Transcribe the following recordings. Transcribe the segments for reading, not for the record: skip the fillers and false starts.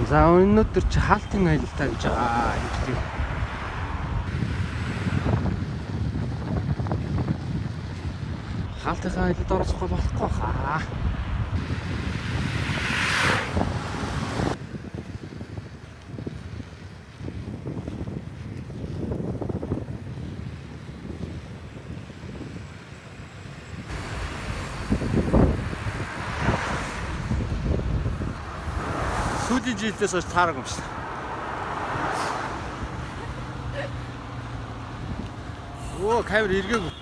За өнөөдөр чи хаалтын аялалтай гэж хэлдэг. Хаалтын аялалд оролцох болохгүй хаа. Сүүлийн жилдээс хойш таарах юм шиг. Оо, камер эргээгүй.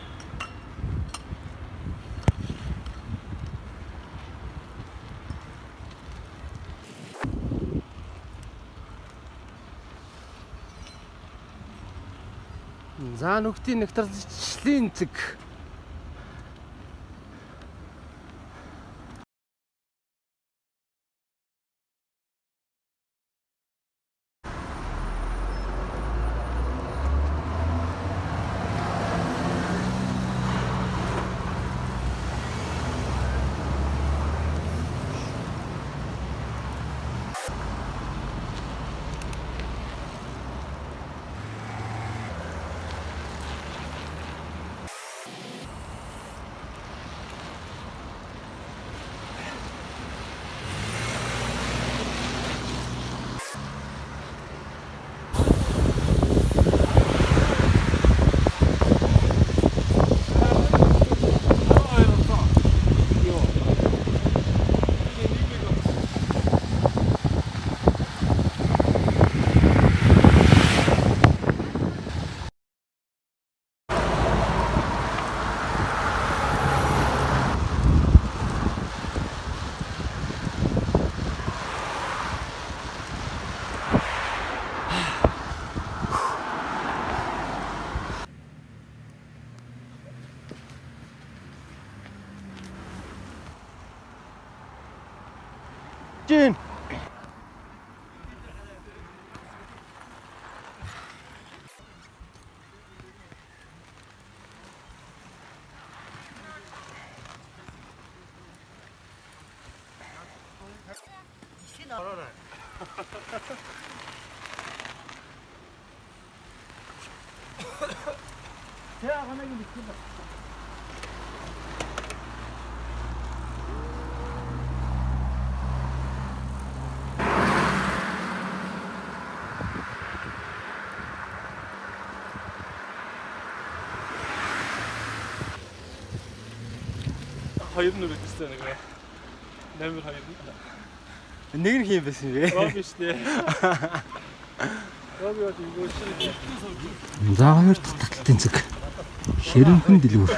За нүхтийн нэгтралчлын цэг. Жин. 제가 하나님 믿습니다. Hayır mı bekliyorsun ne kadar? Ne bir hayır? Нэг нь хийм байсан бэ? Yok işte. Yok yok bu şey. За хоёр таталтын цэг. Хэрэнхэн дэлгүүр.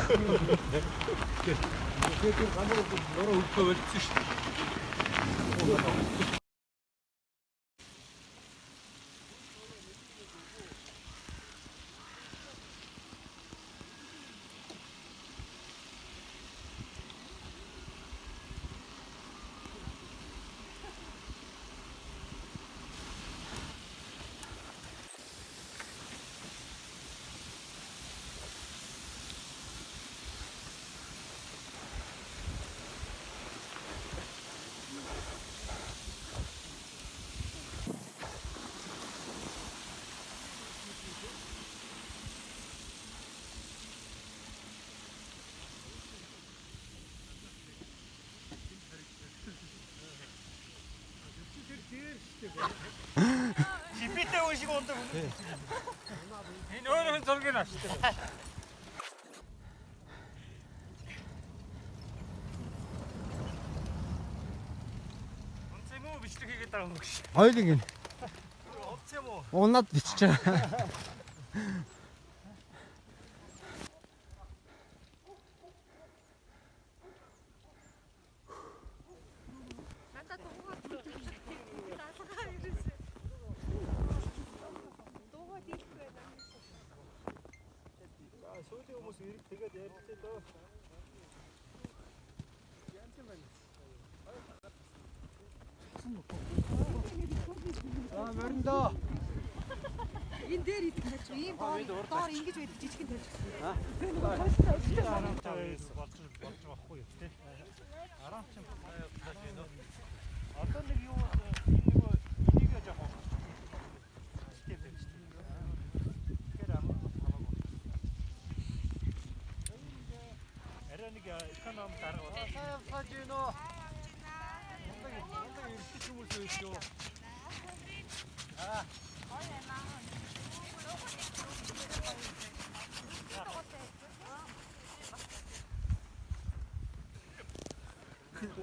집비때 오시고 온다. 이놈은 저렇게 나시대. 언제 뭐 비슷하겠다는 거지. Ойлгийн. 업체 뭐. Унаад бичиж байгаа. 소리 오면서 이렇게 되게 내릴 Аа мориндоо. Энэ дээр идэх гэж ийм доор ингэж байдаг жижигэн тавьж гисэн. Аа. болж байхгүй тий. Арам ч одоо нэг юу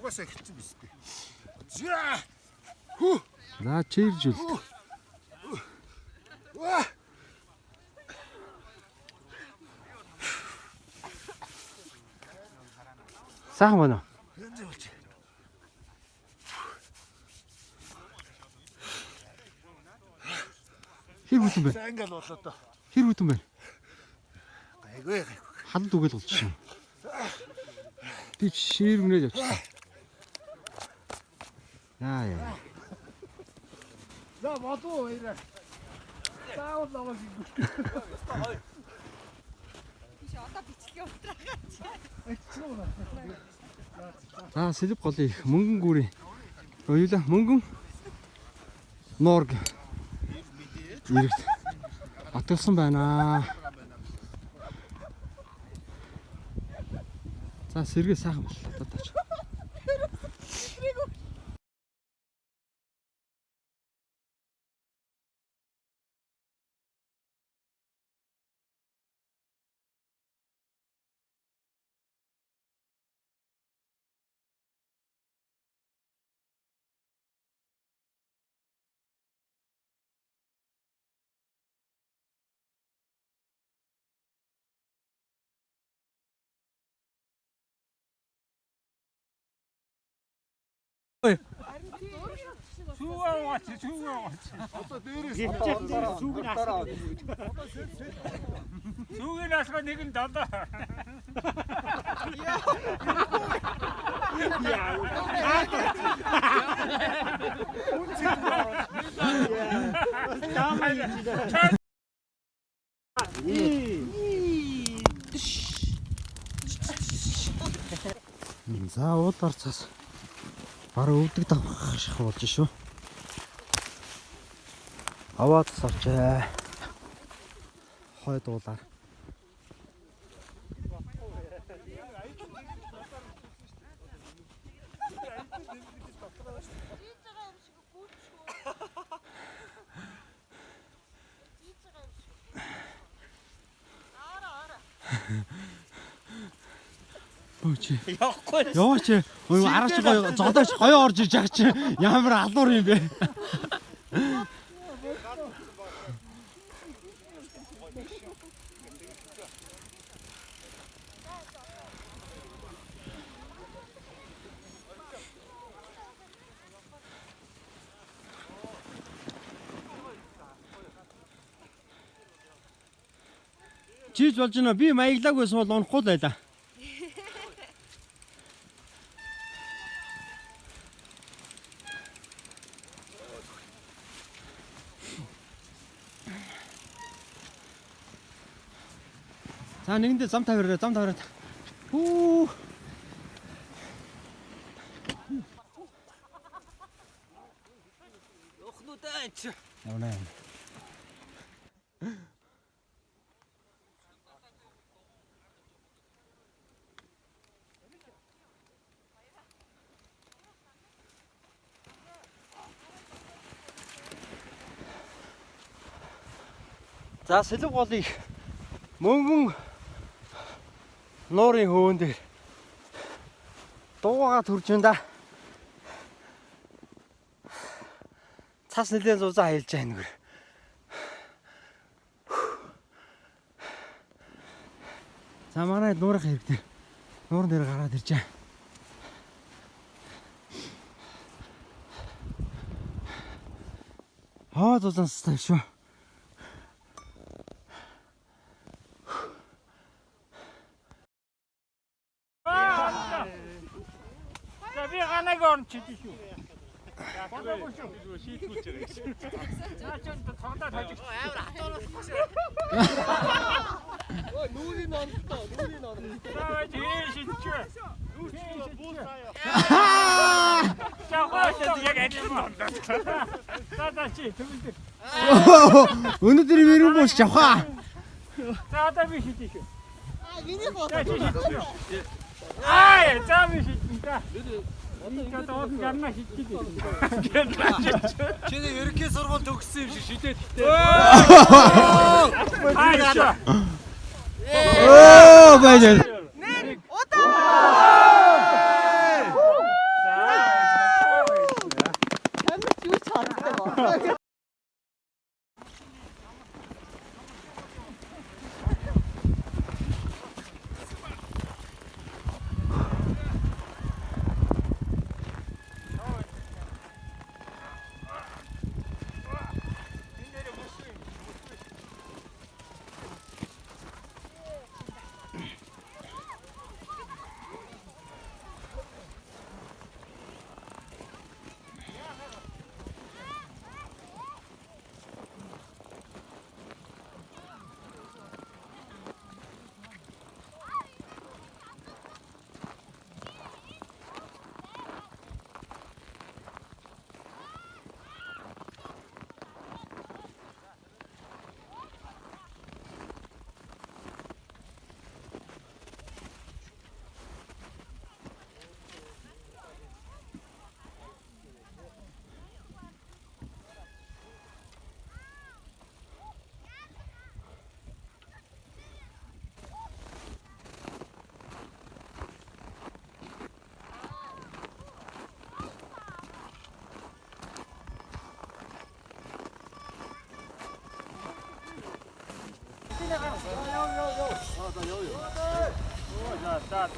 Угаасаа хэлсэн биз дээ. За. Хүү. За чирж үл. Сайхан байна уу? Хэр бүтэн бэ? За ингээл болоо доо. Хэр бүтэн бэ? Гайгүй. Хадад үгээл болчихсон. Би ширмнээд явчихсан. Яа. За болов хоёроо. Заавал намайг гүшгүй. Биш одоо бичлэгээ унтраагаад. За сэлб голын мөнгөн гүрийн. Хоёулаа мөнгөн норг. Ирэх. Атгалсан байна. За сэргээ сайхан боллоо одоо таач. Одоо дээрээс Сүүг нь асгаа нэг нь долоо. За уулаар цаас бараа өвдөг давах шах болж шүү. Аваад сарчаа. Хой дуулаар. Өөч. Яваач. Ой араач гоё зодооч гоё орж иж байгаа чи ямар алуур юм бэ? Чиж болж байна. Би маяглаагүй суул унахгүй л байлаа. За нэгэндээ зам тавираа. Хүү. Охнуудаа ч. Явна. За сэлб голыг мөнгөн нуурын хөөн дээр дуугаа төрж байна да. Цас нэлээд зузаа хаялж байна гэр. За манай нуурын хэрэгтэй. Нуурын дээр гараад ирж байна. зузаан стай шүү. Би ганаг орч идэх шүү. Шийдгүүлж байгаа гэсэн. Наа ч цогдоо тажиг. Амар хатуулах бас. Ой, нүүрийн орноо. Аа шийдчихвэ. Нүүрч буус аа. Чахаач яг адил бондоо. За чи төвлөд. Өнөөдөр мөрөн буус чавхаа. За одоо би шийдэх шүү. Миний хоо. За чи шийдчихвэ. Аа за би шийдэх та. 이거 어디 갔나 싶기도. 쟤네 이렇게 서로 독스 юм шиг шидэт. 아이씨. Оо байж.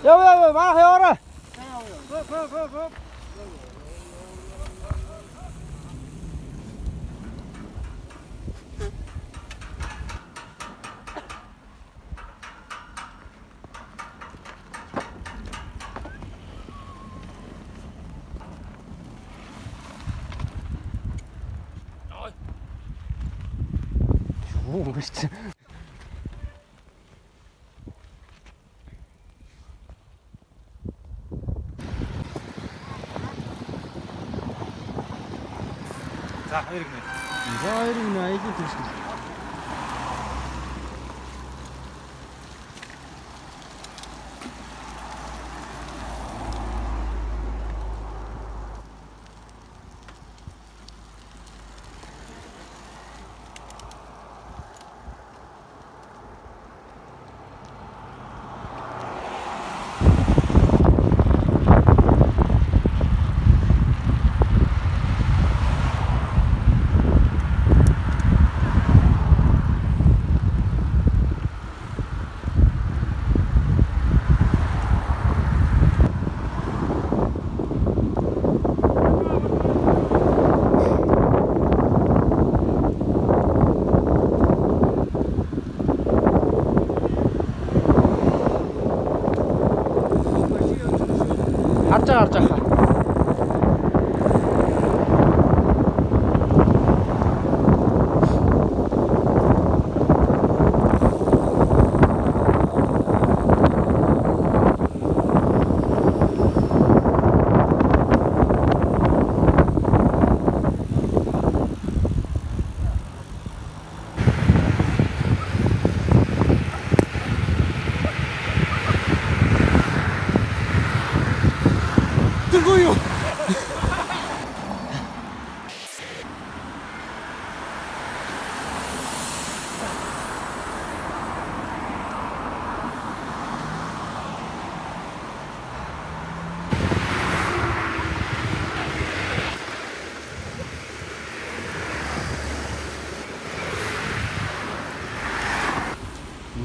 여기 막 해와라. 오, 진짜. 자, 이렇게. За хоёрыг нэ аягийн төрш. гарч байгаа.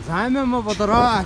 Займаа мо бодороо.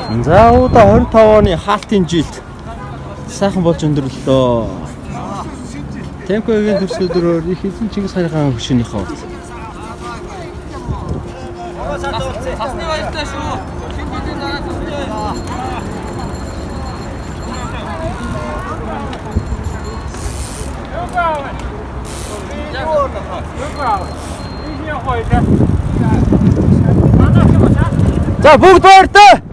За одоо 25 оны хаалтын жилд сайхан болж өндөрлөө. Темпогийн төрсөдрөөр их эзэн Чингис хааны хөшөөнийхөө. Асны баяртай шүү. Шинжлэлийн дараа төстэй. За бүгд баяртай.